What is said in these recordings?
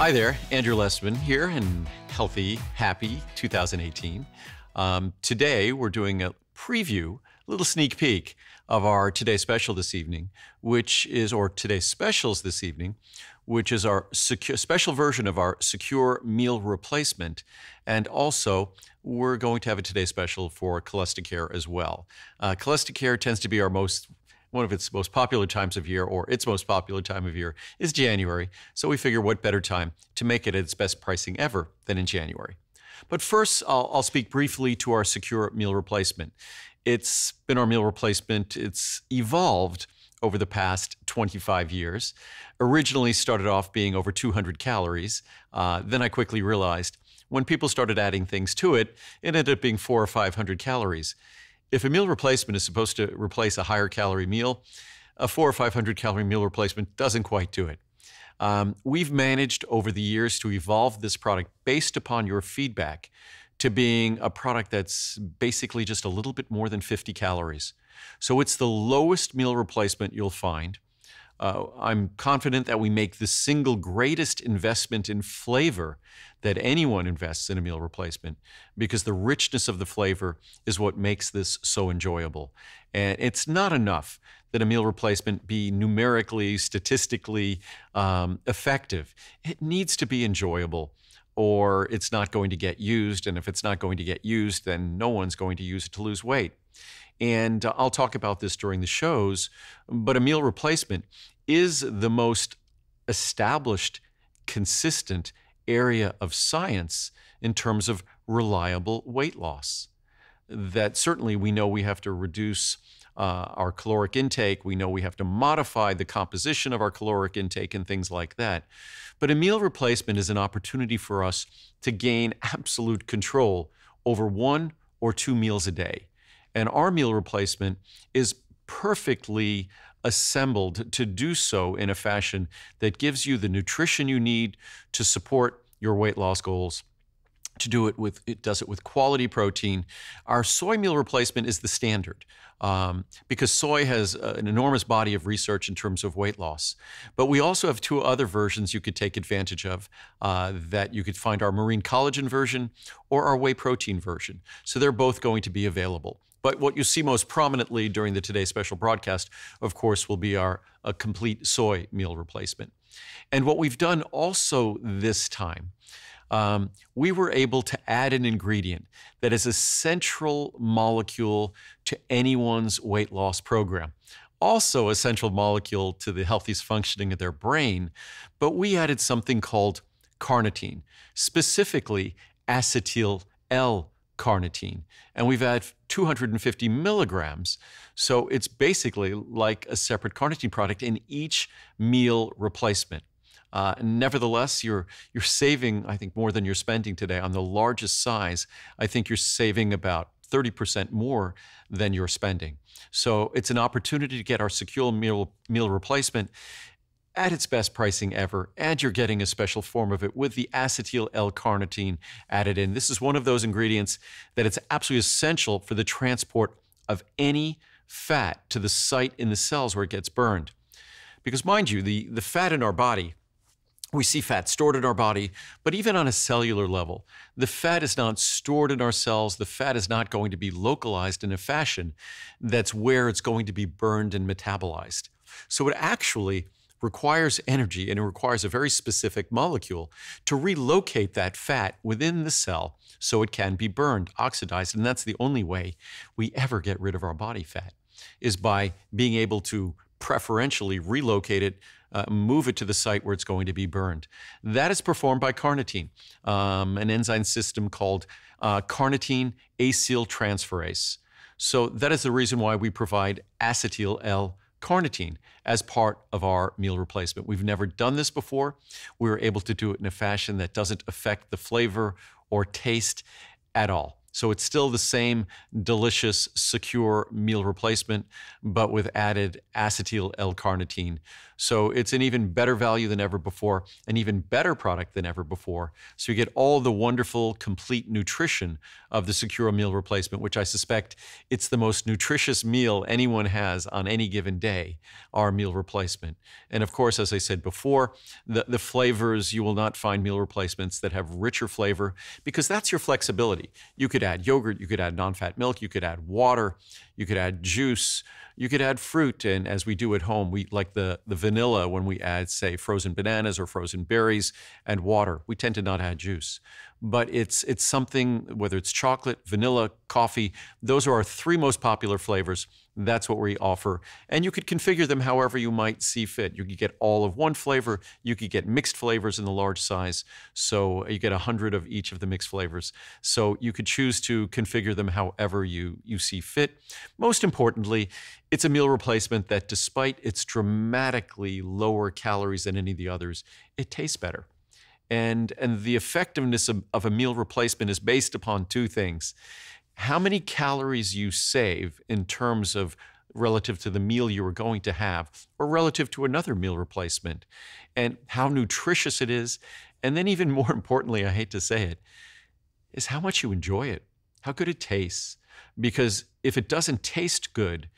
Hi there, Andrew Lessman here in Healthy, Happy 2018. Today we're doing a preview, a little sneak peek of our Today Special this evening, or Today Specials this evening, which is our special version of our secure meal replacement. And also, we're going to have a Today Special for Cholesterol as well. Cholesterol tends to be one of its most popular times of year, or its most popular time of year, is January. So we figure what better time to make it at its best pricing ever than in January. But first, I'll speak briefly to our secure meal replacement. It's been our meal replacement. It's evolved over the past 25 years. Originally started off being over 200 calories. Then I quickly realized when people started adding things to it, it ended up being 400 or 500 calories. If a meal replacement is supposed to replace a higher calorie meal, a 400 or 500 calorie meal replacement doesn't quite do it. We've managed over the years to evolve this product based upon your feedback to being a product that's basically just a little bit more than 50 calories. So it's the lowest meal replacement you'll find. I'm confident that we make the single greatest investment in flavor that anyone invests in a meal replacement, because the richness of the flavor is what makes this so enjoyable. And it's not enough that a meal replacement be numerically, statistically effective. It needs to be enjoyable, or it's not going to get used. And if it's not going to get used, then no one's going to use it to lose weight. And I'll talk about this during the shows, but a meal replacement is the most established, consistent area of science in terms of reliable weight loss. That certainly we know we have to reduce our caloric intake. We know we have to modify the composition of our caloric intake and things like that. But a meal replacement is an opportunity for us to gain absolute control over 1 or 2 meals a day. And our meal replacement is perfectly assembled to do so in a fashion that gives you the nutrition you need to support your weight loss goals. It does it with quality protein. Our soy meal replacement is the standard because soy has an enormous body of research in terms of weight loss. But we also have 2 other versions you could take advantage of that you could find: our marine collagen version or our whey protein version. So they're both going to be available. But what you see most prominently during the Today Special broadcast, of course, will be a complete soy meal replacement. And what we've done also this time, we were able to add an ingredient that is a central molecule to anyone's weight loss program. Also a central molecule to the healthiest functioning of their brain, but we added something called carnitine, specifically acetyl L-carnitine. And we've added 250 milligrams. So it's basically like a separate carnitine product in each meal replacement. Nevertheless, you're saving, I think, more than you're spending today. On the largest size, I think you're saving about 30% more than you're spending. So it's an opportunity to get our secure meal replacement at its best pricing ever, and you're getting a special form of it with the acetyl L-carnitine added in. This is one of those ingredients that it's absolutely essential for the transport of any fat to the site in the cells where it gets burned. Because mind you, the fat in our body, we see fat stored in our body, but even on a cellular level, the fat is not stored in our cells. The fat is not going to be localized in a fashion that's where it's going to be burned and metabolized. So it actually requires energy, and it requires a very specific molecule to relocate that fat within the cell so it can be burned, oxidized. And that's the only way we ever get rid of our body fat, is by being able to preferentially relocate it, move it to the site where it's going to be burned. That is performed by carnitine, an enzyme system called carnitine acyltransferase. So that is the reason why we provide acetyl L-carnitine as part of our meal replacement. We've never done this before. We were able to do it in a fashion that doesn't affect the flavor or taste at all. So it's still the same delicious, secure meal replacement, but with added acetyl L-carnitine So it's an even better value than ever before, an even better product than ever before. So you get all the wonderful, complete nutrition of the Securo meal replacement, which I suspect it's the most nutritious meal anyone has on any given day, our meal replacement. And of course, as I said before, the flavors, you will not find meal replacements that have richer flavor because that's your flexibility. You could add yogurt, you could add non-fat milk, you could add water, you could add juice, you could add fruit. And as we do at home, we like the vanilla when we add, say, frozen bananas or frozen berries and water. We tend to not add juice. But it's something, whether it's chocolate, vanilla, coffee, those are our three most popular flavors. That's what we offer. And you could configure them however you might see fit. You could get all of one flavor. You could get mixed flavors in the large size. So you get 100 of each of the mixed flavors. So you could choose to configure them however you see fit. Most importantly, it's a meal replacement that despite its dramatically lower calories than any of the others, it tastes better. And the effectiveness of a meal replacement is based upon two things. How many calories you save in terms of relative to the meal you were going to have or relative to another meal replacement, and how nutritious it is. And then even more importantly, I hate to say it, is how much you enjoy it, how good it tastes. Because if it doesn't taste good,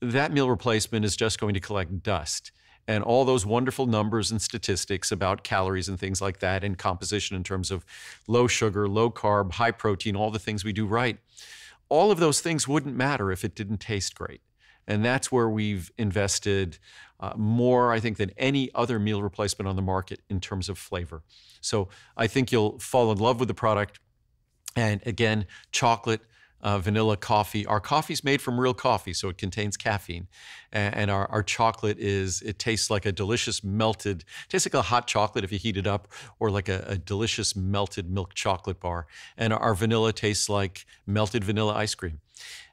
that meal replacement is just going to collect dust. And all those wonderful numbers and statistics about calories and things like that and composition in terms of low sugar, low carb, high protein, all the things we do right, all of those things wouldn't matter if it didn't taste great. And that's where we've invested more, I think, than any other meal replacement on the market in terms of flavor. So I think you'll fall in love with the product. And again, chocolate, vanilla coffee. Our coffee's made from real coffee, so it contains caffeine. And our chocolate it tastes like a delicious melted, tastes like a hot chocolate if you heat it up, or like a delicious melted milk chocolate bar. And our vanilla tastes like melted vanilla ice cream.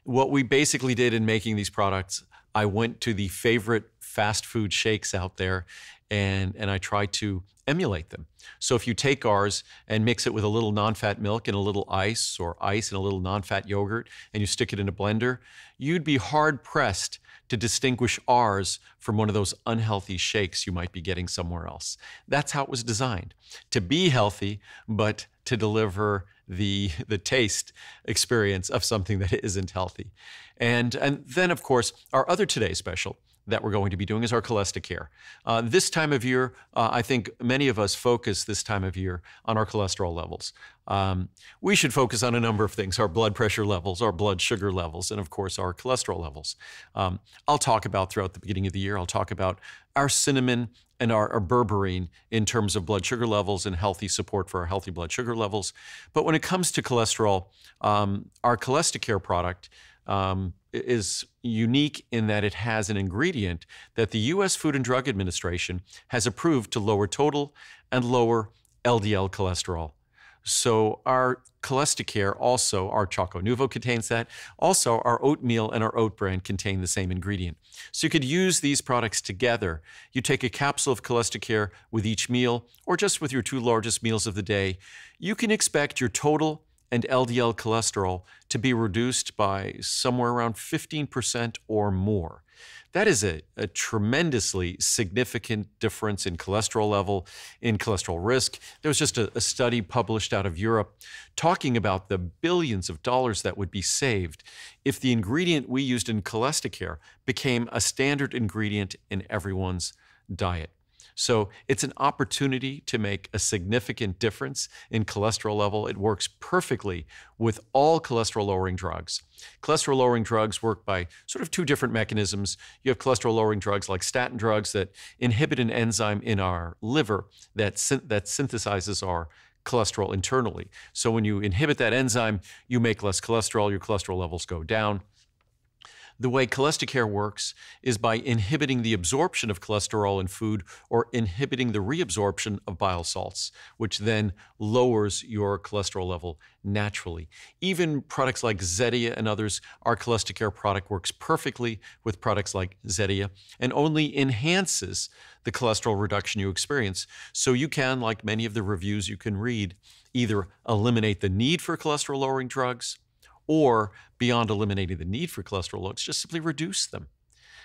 What we basically did in making these products, I went to the favorite fast food shakes out there and I tried to emulate them. So if you take ours and mix it with a little non-fat milk and a little ice, or ice and a little non-fat yogurt, and you stick it in a blender, you'd be hard-pressed to distinguish ours from one of those unhealthy shakes you might be getting somewhere else. That's how it was designed, to be healthy, but to deliver the taste experience of something that isn't healthy. And then, of course, our other Today Special that we're going to be doing is our Cholesterol. This time of year, I think many of us focus this time of year on our cholesterol levels. We should focus on a number of things: our blood pressure levels, our blood sugar levels, and of course our cholesterol levels. I'll talk about throughout the beginning of the year, I'll talk about our cinnamon and our berberine in terms of blood sugar levels and healthy support for our healthy blood sugar levels. But when it comes to cholesterol, our Cholesterol product is unique in that it has an ingredient that the U.S. Food and Drug Administration has approved to lower total and lower LDL cholesterol. So our Cholesterol, also our Choco Nuvo contains that. Also our oatmeal and our oat bran contain the same ingredient. So you could use these products together. You take a capsule of Cholesterol with each meal, or just with your two largest meals of the day. You can expect your total and LDL cholesterol to be reduced by somewhere around 15% or more. That is a tremendously significant difference in cholesterol level, in cholesterol risk. There was just a study published out of Europe talking about the billions of dollars that would be saved if the ingredient we used in Cholesterol became a standard ingredient in everyone's diet. So it's an opportunity to make a significant difference in cholesterol level. It works perfectly with all cholesterol-lowering drugs. Cholesterol-lowering drugs work by sort of two different mechanisms. You have cholesterol-lowering drugs like statin drugs that inhibit an enzyme in our liver that synthesizes our cholesterol internally. So when you inhibit that enzyme, you make less cholesterol, your cholesterol levels go down. The way Cholesterol works is by inhibiting the absorption of cholesterol in food or inhibiting the reabsorption of bile salts, which then lowers your cholesterol level naturally. Even products like Zetia and others, our Cholesterol product works perfectly with products like Zetia and only enhances the cholesterol reduction you experience. So you can, like many of the reviews you can read, either eliminate the need for cholesterol-lowering drugs, or beyond eliminating the need for cholesterol loads, just simply reduce them.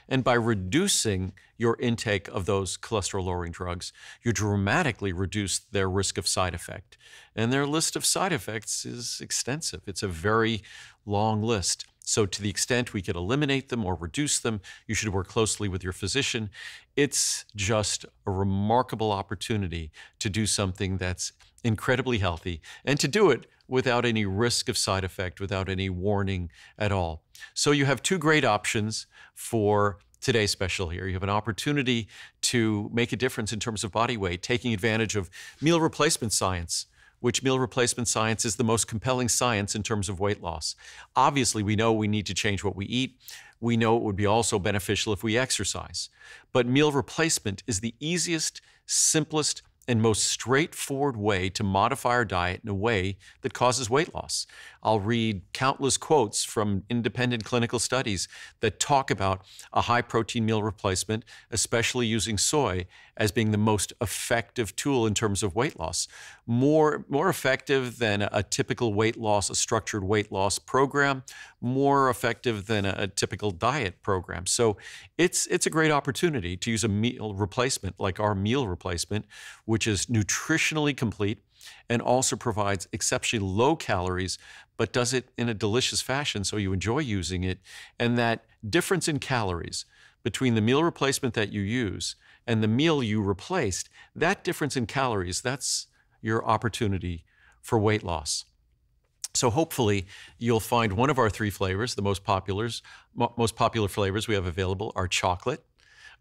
And by reducing your intake of those cholesterol-lowering drugs, you dramatically reduce their risk of side effect. And their list of side effects is extensive. It's a very long list. So to the extent we could eliminate them or reduce them, you should work closely with your physician. It's just a remarkable opportunity to do something that's incredibly healthy and to do it without any risk of side effect, without any warning at all. So you have two great options for today's special here. You have an opportunity to make a difference in terms of body weight, taking advantage of meal replacement science, which meal replacement science is the most compelling science in terms of weight loss. Obviously, we know we need to change what we eat. We know it would be also beneficial if we exercise. But meal replacement is the easiest, simplest, and most straightforward way to modify our diet in a way that causes weight loss. I'll read countless quotes from independent clinical studies that talk about a high-protein meal replacement, especially using soy, as being the most effective tool in terms of weight loss. More effective than a typical weight loss, a structured weight loss program, more effective than a typical diet program. So it's a great opportunity to use a meal replacement like our meal replacement, which is nutritionally complete and also provides exceptionally low calories, but does it in a delicious fashion so you enjoy using it. And that difference in calories between the meal replacement that you use and the meal you replaced, that difference in calories, that's your opportunity for weight loss. So hopefully you'll find one of our three flavors, the most popular flavors we have available are chocolate,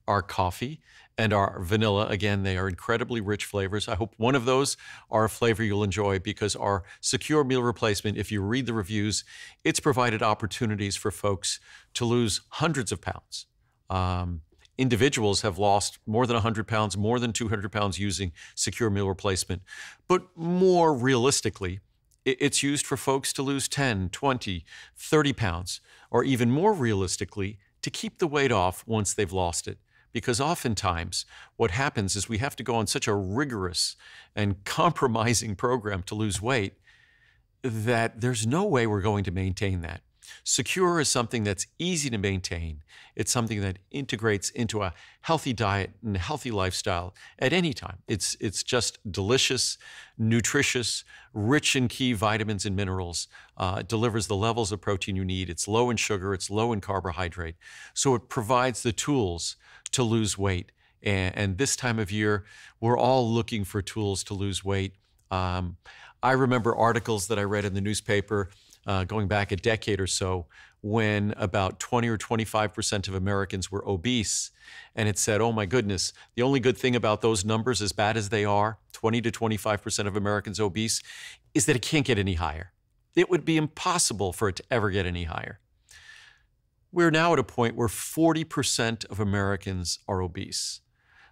our coffee, and our vanilla. Again, they are incredibly rich flavors. I hope one of those are a flavor you'll enjoy because our secure meal replacement, if you read the reviews, it's provided opportunities for folks to lose hundreds of pounds. Individuals have lost more than 100 pounds, more than 200 pounds using secure meal replacement. But more realistically, it's used for folks to lose 10, 20, 30 pounds, or even more realistically, to keep the weight off once they've lost it. Because oftentimes what happens is we have to go on such a rigorous and compromising program to lose weight that there's no way we're going to maintain that. Secure is something that's easy to maintain. It's something that integrates into a healthy diet and a healthy lifestyle at any time. It's just delicious, nutritious, rich in key vitamins and minerals. It delivers the levels of protein you need. It's low in sugar. It's low in carbohydrate. So it provides the tools to lose weight. And this time of year, we're all looking for tools to lose weight. I remember articles that I read in the newspaper going back a decade or so, when about 20 or 25% of Americans were obese. And it said, oh my goodness, the only good thing about those numbers, as bad as they are, 20 to 25% of Americans obese, is that it can't get any higher. It would be impossible for it to ever get any higher. We're now at a point where 40% of Americans are obese.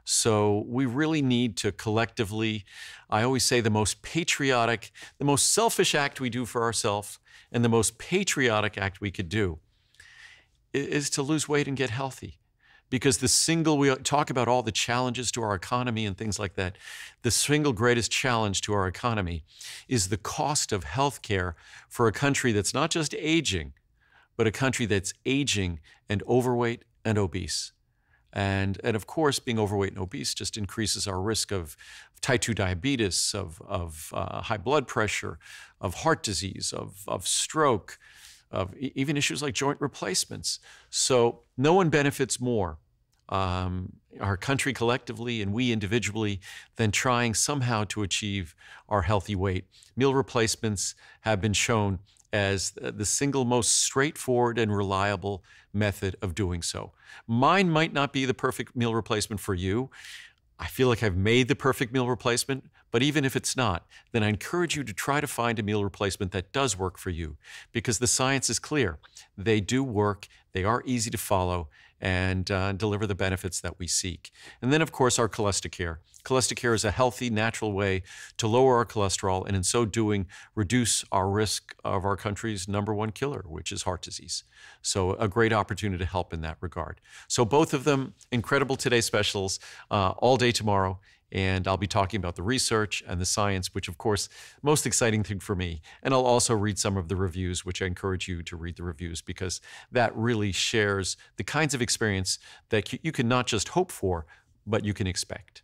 So we really need to collectively, I always say the most patriotic, the most selfish act we do for ourselves and the most patriotic act we could do is to lose weight and get healthy. Because we talk about all the challenges to our economy and things like that. The single greatest challenge to our economy is the cost of health care for a country that's not just aging, but a country that's aging and overweight and obese. And of course, being overweight and obese just increases our risk of type 2 diabetes, of high blood pressure, of heart disease, of stroke, of even issues like joint replacements. So no one benefits more, our country collectively and we individually, than trying somehow to achieve our healthy weight. Meal replacements have been shown as the single most straightforward and reliable method of doing so. Mine might not be the perfect meal replacement for you. I feel like I've made the perfect meal replacement, but even if it's not, then I encourage you to try to find a meal replacement that does work for you, because the science is clear. They do work, they are easy to follow, and deliver the benefits that we seek. And then, of course, our Cholestericare. Cholestericare is a healthy, natural way to lower our cholesterol, and in so doing, reduce our risk of our country's #1 killer, which is heart disease. So a great opportunity to help in that regard. So both of them, incredible Today specials, all day tomorrow. And I'll be talking about the research and the science, which, of course, most exciting thing for me. And I'll also read some of the reviews, which I encourage you to read the reviews, because that really shares the kinds of experience that you can not just hope for, but you can expect.